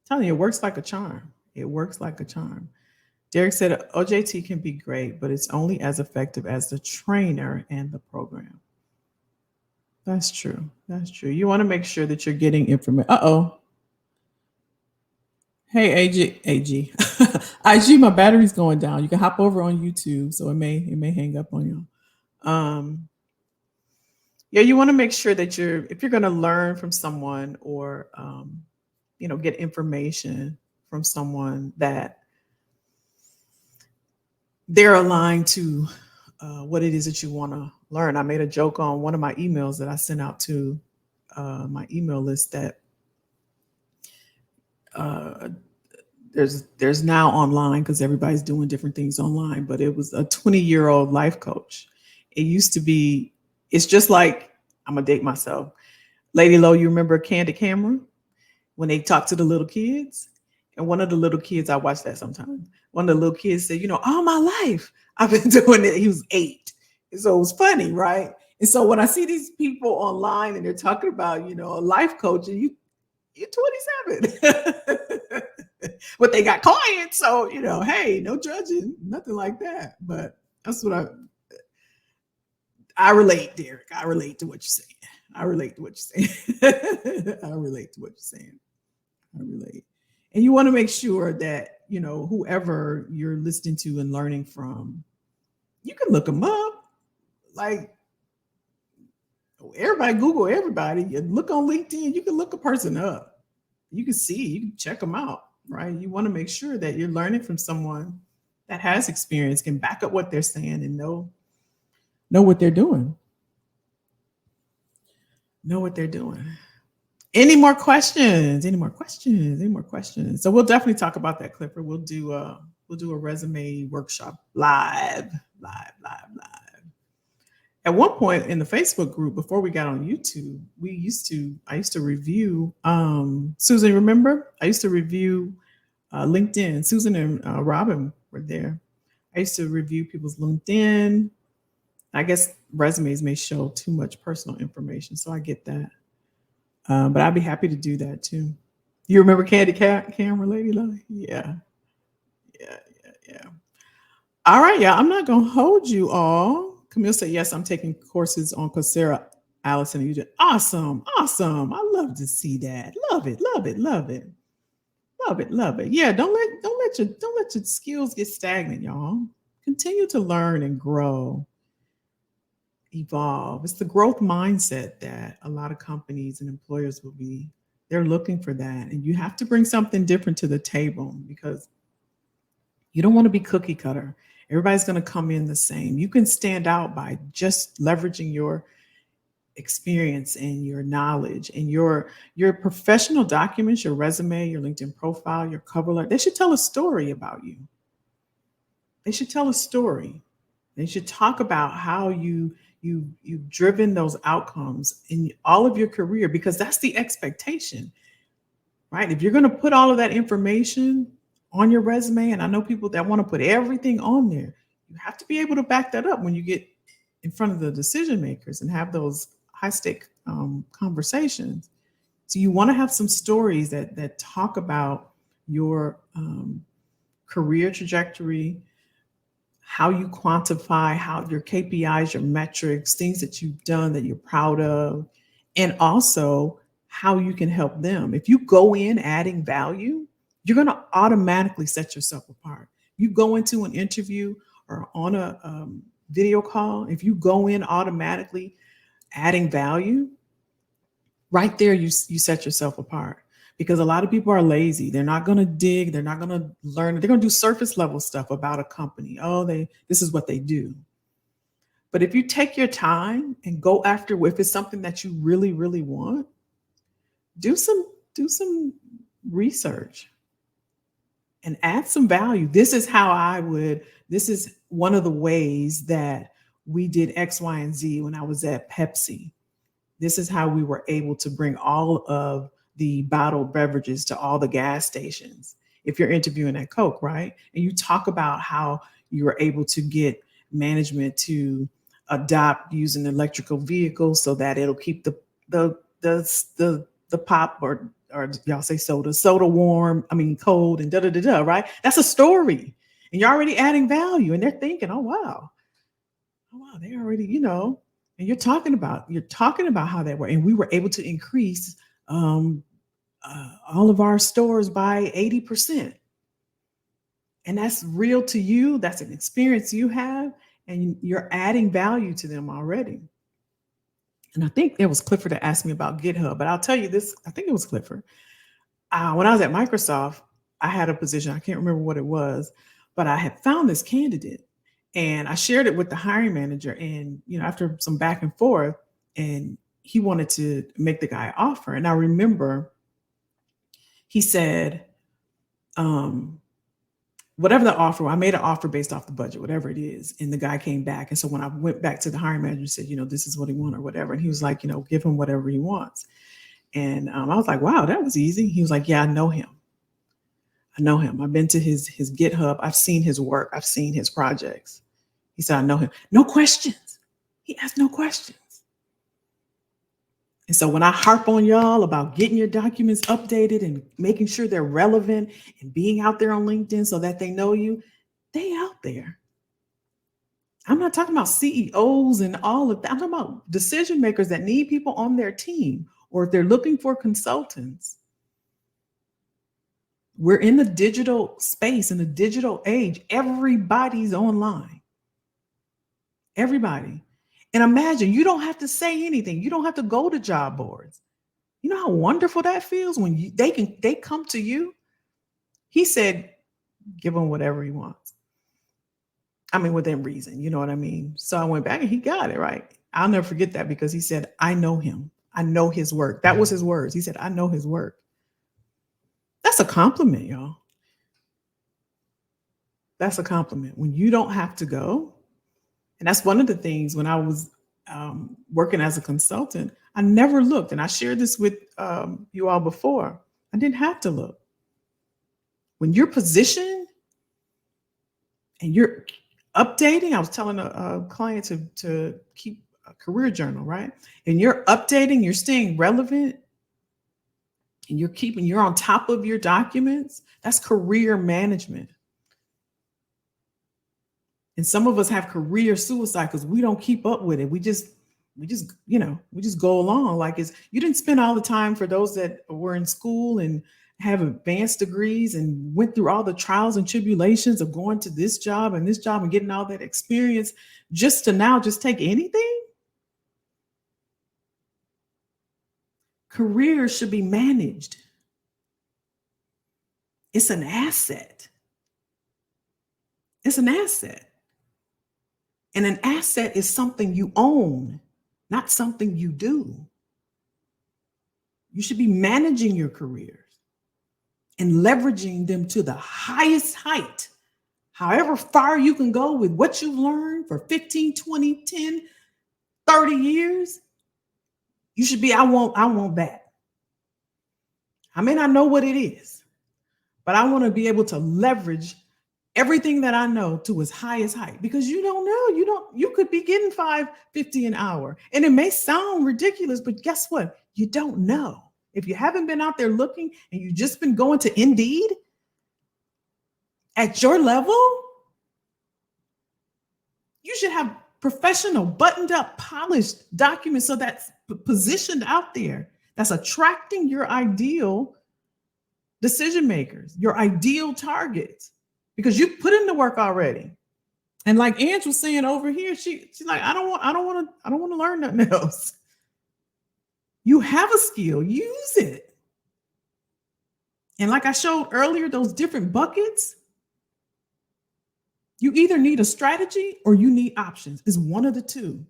I'm telling you, it works like a charm. It works like a charm. Derek said OJT can be great, but it's only as effective as the trainer and the program. That's true. That's true. You want to make sure that you're getting information. Uh-oh. Hey, AG. IG, my battery's going down. You can hop over on YouTube, so it may hang up on you. Yeah, you want to make sure that if you're going to learn from someone or get information from someone that they're aligned to what it is that you want to learn. I made a joke on one of my emails that I sent out to my email list that uh, there's now online because everybody's doing different things online, but it was a 20-year-old life coach. It used to be, it's just like, I'm gonna date myself. Lady Low, you remember Candid Camera when they talked to the little kids? And one of the little kids, I watch that sometimes. One of the little kids said, all my life I've been doing it. He was 8. And so it was funny, right? And so when I see these people online and they're talking about, a life coach, and you're 27. But they got clients, so hey, no judging, nothing like that. But that's what I relate, Derek. I relate to what you're saying. I relate to what you're saying. I relate to what you're saying. I relate. And you want to make sure that, whoever you're listening to and learning from, you can look them up. Like, everybody, Google everybody. You look on LinkedIn, you can look a person up. You can see, you can check them out, right? You want to make sure that you're learning from someone that has experience, can back up what they're saying, and know what they're doing. Know what they're doing. Any more questions? Any more questions? Any more questions? So we'll definitely talk about that, Clifford. We'll do a resume workshop live. At one point in the Facebook group, before we got on YouTube, I used to review, Susan, remember? I used to review LinkedIn. Susan and Robin were there. I used to review people's LinkedIn. I guess resumes may show too much personal information, so I get that. But I'd be happy to do that too. You remember Candy Camera Lady Love? Yeah. All right, y'all. I'm not gonna hold you all. Camille said, yes, I'm taking courses on Coursera. Allison, you did awesome. I love to see that. Love it. Yeah, don't let your skills get stagnant, y'all. Continue to learn and grow, evolve. It's the growth mindset that a lot of companies and employers they're looking for that. And you have to bring something different to the table because you don't want to be cookie cutter. Everybody's going to come in the same. You can stand out by just leveraging your experience and your knowledge and your professional documents, your resume, your LinkedIn profile, your cover letter. They should tell a story about you. They should tell a story. They should talk about how you've driven those outcomes in all of your career, because that's the expectation, right? If you're going to put all of that information on your resume, and I know people that want to put everything on there, you have to be able to back that up when you get in front of the decision makers and have those high-stake conversations. So you want to have some stories that talk about your career trajectory, how you quantify, how your KPIs, your metrics, things that you've done that you're proud of, and also how you can help them. If you go in adding value, you're going to automatically set yourself apart. You go into an interview or on a video call, if you go in automatically adding value, right there, you set yourself apart. Because a lot of people are lazy. They're not going to dig. They're not going to learn. They're going to do surface level stuff about a company. Oh, this is what they do. But if you take your time and go after, if it's something that you really, really want, do some research and add some value. This is one of the ways that we did X, Y, and Z when I was at Pepsi. This is how we were able to bring all of the bottled beverages to all the gas stations. If you're interviewing at Coke, right? And you talk about how you were able to get management to adopt using electrical vehicles so that it'll keep the pop or y'all say soda warm, cold and right? That's a story. And you're already adding value and they're thinking, oh wow, they already, and you're talking about how that worked. And we were able to increase all of our stores by 80%. And that's real to you. That's an experience you have, and you're adding value to them already. And I think it was Clifford that asked me about GitHub, but I'll tell you this, I think it was Clifford. When I was at Microsoft, I had a position, I can't remember what it was, but I had found this candidate and I shared it with the hiring manager. And, after some back and forth, and he wanted to make the guy an offer. And I remember he said, whatever the offer, I made an offer based off the budget, whatever it is. And the guy came back. And so when I went back to the hiring manager and said, this is what he wants or whatever. And he was like, give him whatever he wants. And I was like, wow, that was easy. He was like, yeah, I know him. I know him. I've been to his GitHub. I've seen his work. I've seen his projects. He said, I know him. No questions. He asked no questions. And so when I harp on y'all about getting your documents updated and making sure they're relevant and being out there on LinkedIn so that they know you, they out there. I'm not talking about CEOs and all of that. I'm talking about decision makers that need people on their team, or if they're looking for consultants. We're in the digital space, in the digital age. Everybody's online. Everybody. And imagine, you don't have to say anything. You don't have to go to job boards. You know how wonderful that feels when they come to you. He said, give him whatever he wants. I mean, within reason, you know what I mean? So I went back and he got it right. I'll never forget that because he said, I know him. I know his work. That was his words. He said, I know his work. That's a compliment, y'all. That's a compliment when you don't have to go. And that's one of the things when I was working as a consultant, I never looked. And I shared this with you all before. I didn't have to look. When you're positioned and you're updating, I was telling a client to keep a career journal, right? And you're updating, you're staying relevant, and you're on top of your documents. That's career management. And some of us have career suicide because we don't keep up with it. We just go along like you didn't spend all the time, for those that were in school and have advanced degrees and went through all the trials and tribulations of going to this job and getting all that experience just to now just take anything. Careers should be managed. It's an asset. It's an asset. And an asset is something you own, not something you do. You should be managing your careers and leveraging them to the highest height, however far you can go with what you've learned for 15, 20, 10, 30 years. You should be, I want that. I may not know what it is, but I want to be able to leverage everything that I know to its highest height, because you don't know, you could be getting $5.50 an hour. And it may sound ridiculous, but guess what? You don't know. If you haven't been out there looking and you've just been going to Indeed at your level, you should have professional, buttoned up, polished documents so that's positioned out there, that's attracting your ideal decision makers, your ideal targets, because you put in the work already. And like Ange was saying over here, she's like, I don't want to learn nothing else. You have a skill, use it. And like I showed earlier, those different buckets, you either need a strategy or you need options. It's one of the two.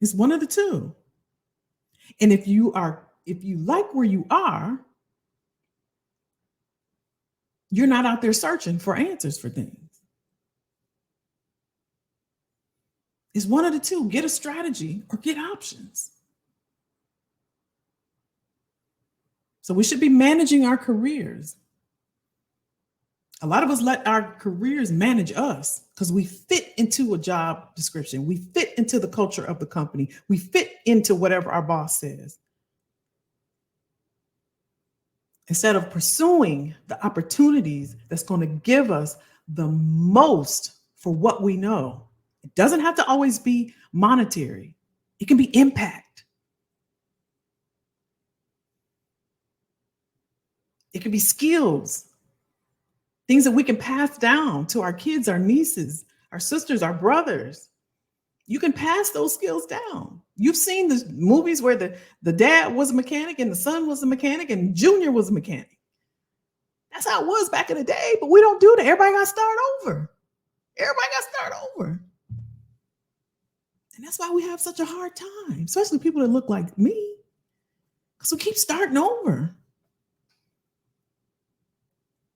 It's one of the two. And if you like where you are, you're not out there searching for answers for things. It's one of the two. Get a strategy or get options. So we should be managing our careers. A lot of us let our careers manage us because we fit into a job description. We fit into the culture of the company. We fit into whatever our boss says, instead of pursuing the opportunities that's going to give us the most for what we know. It doesn't have to always be monetary. It can be impact. It can be skills, things that we can pass down to our kids, our nieces, our sisters, our brothers. You can pass those skills down. You've seen the movies where the dad was a mechanic and the son was a mechanic and Junior was a mechanic. That's how it was back in the day, but we don't do that. Everybody got to start over. Everybody got to start over. And that's why we have such a hard time, especially people that look like me, because we keep starting over.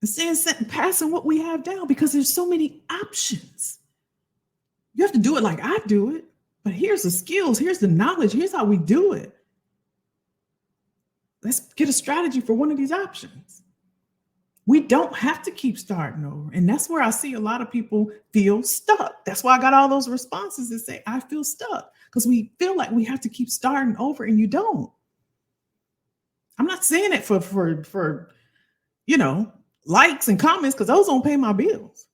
Instead of passing what we have down, because there's so many options. You have to do it like I do it, but here's the skills, here's the knowledge, here's how we do it. Let's get a strategy for one of these options. We don't have to keep starting over. And that's where I see a lot of people feel stuck. That's why I got all those responses that say, I feel stuck, because we feel like we have to keep starting over, and you don't. I'm not saying it for likes and comments, because those don't pay my bills.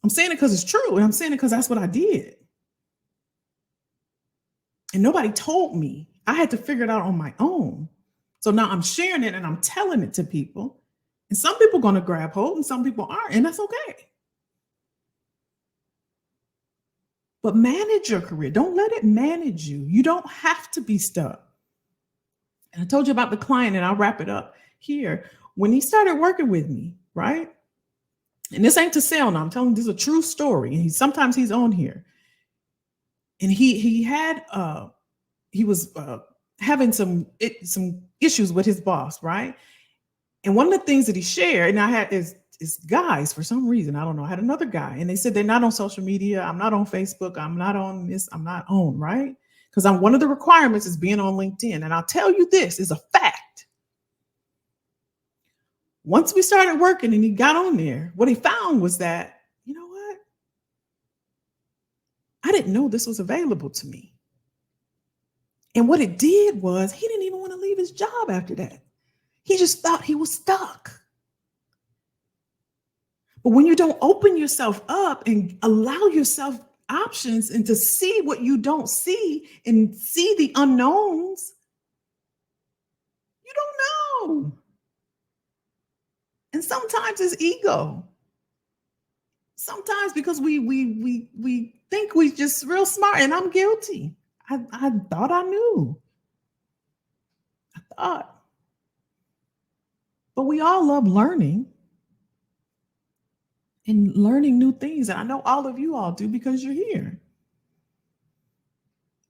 I'm saying it because it's true, and I'm saying it because that's what I did. And nobody told me. I had to figure it out on my own. So now I'm sharing it and I'm telling it to people. And some people are going to grab hold and some people aren't, and that's okay. But manage your career. Don't let it manage you. You don't have to be stuck. And I told you about the client, and I'll wrap it up here. When he started working with me, right? And this ain't to sell now. I'm telling you, this is a true story. And sometimes he's on here. And he was having some issues with his boss, right? And one of the things that he shared, and I had is guys, for some reason, I don't know, I had another guy, and they said they're not on social media. I'm not on Facebook. I'm not on this. I'm not on, right? Because one of the requirements is being on LinkedIn. And I'll tell you, this is a fact. Once we started working and he got on there, what he found was that, you know what? I didn't know this was available to me. And what it did was he didn't even want to leave his job after that. He just thought he was stuck. But when you don't open yourself up and allow yourself options and to see what you don't see and see the unknowns, you don't know. And sometimes it's ego. Sometimes because we think we just real smart, and I'm guilty. I thought I knew. I thought. But we all love learning and learning new things. And I know all of you all do, because you're here.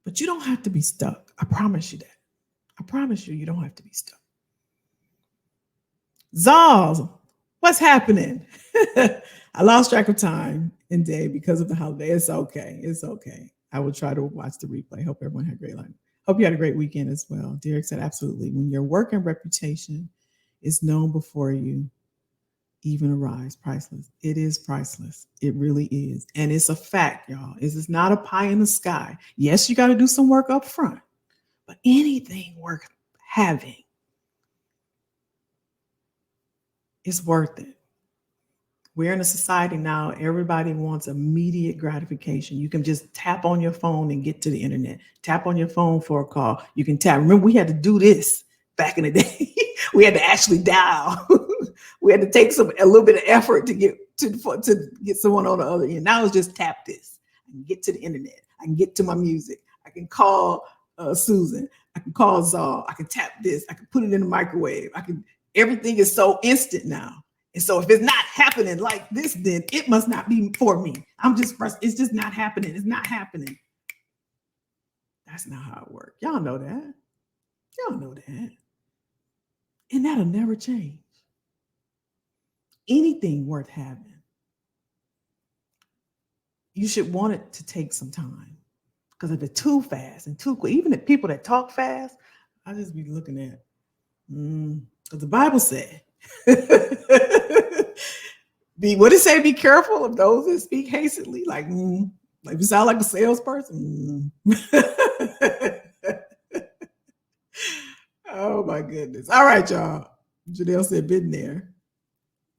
But you don't have to be stuck. I promise you that. I promise you, you don't have to be stuck. Zaz, what's happening? I lost track of time and day because of the holiday. It's okay. It's okay. I will try to watch the replay. Hope everyone had a great life. Hope you had a great weekend as well. Derek said, absolutely. When your work and reputation is known before you even arrives, priceless. It is priceless. It really is. And it's a fact, y'all. It's not a pie in the sky. Yes, you got to do some work up front, but anything worth having is worth it. We're in a society now, everybody wants immediate gratification. You can just tap on your phone and get to the internet. Tap on your phone for a call. You can tap. Remember, we had to do this back in the day. We had to actually dial. We had to take a little bit of effort to get someone on the other end. Now it's just tap this. I can get to the internet. I can get to my music. I can call Susan. I can call Zal. I can tap this. I can put it in the microwave. Everything is so instant now. And so if it's not happening like this, then it must not be for me. It's just not happening. It's not happening. That's not how it works. Y'all know that. Y'all know that. And that'll never change. Anything worth having, you should want it to take some time. Because if it's too fast and too quick, even the people that talk fast, I just be looking at, because the Bible said, what did it say? Be careful of those that speak hastily. Like you sound like a salesperson. Oh my goodness. All right, y'all. Janelle said, been there.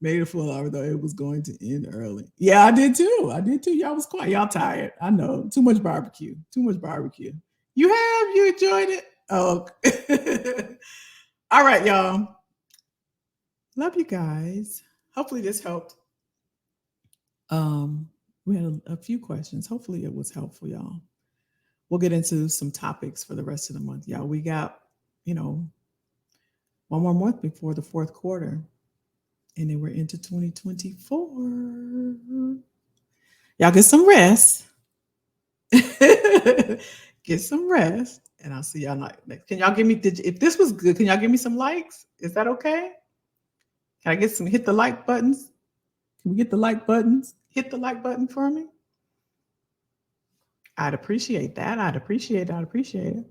Made a full hour, though it was going to end early. Yeah, I did too. Y'all was quiet. Y'all tired. I know. Too much barbecue. You enjoyed it? Oh. All right, y'all. Love you guys. Hopefully this helped. We had a few questions. Hopefully it was helpful, y'all. We'll get into some topics for the rest of the month, y'all. We got, one more month before the fourth quarter. And then we're into 2024. Y'all get some rest. Get some rest. And I'll see y'all next. Can y'all give me, if this was good, can y'all give me some likes? Is that okay? Can I get some, hit the like buttons? Can we get the like buttons? Hit the like button for me. I'd appreciate that. I'd appreciate it.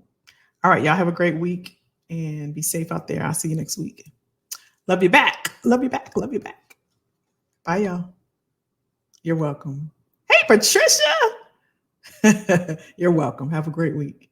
All right, y'all have a great week and be safe out there. I'll see you next week. Love you back. Love you back. Love you back. Bye, y'all. You're welcome. Hey, Patricia. You're welcome. Have a great week.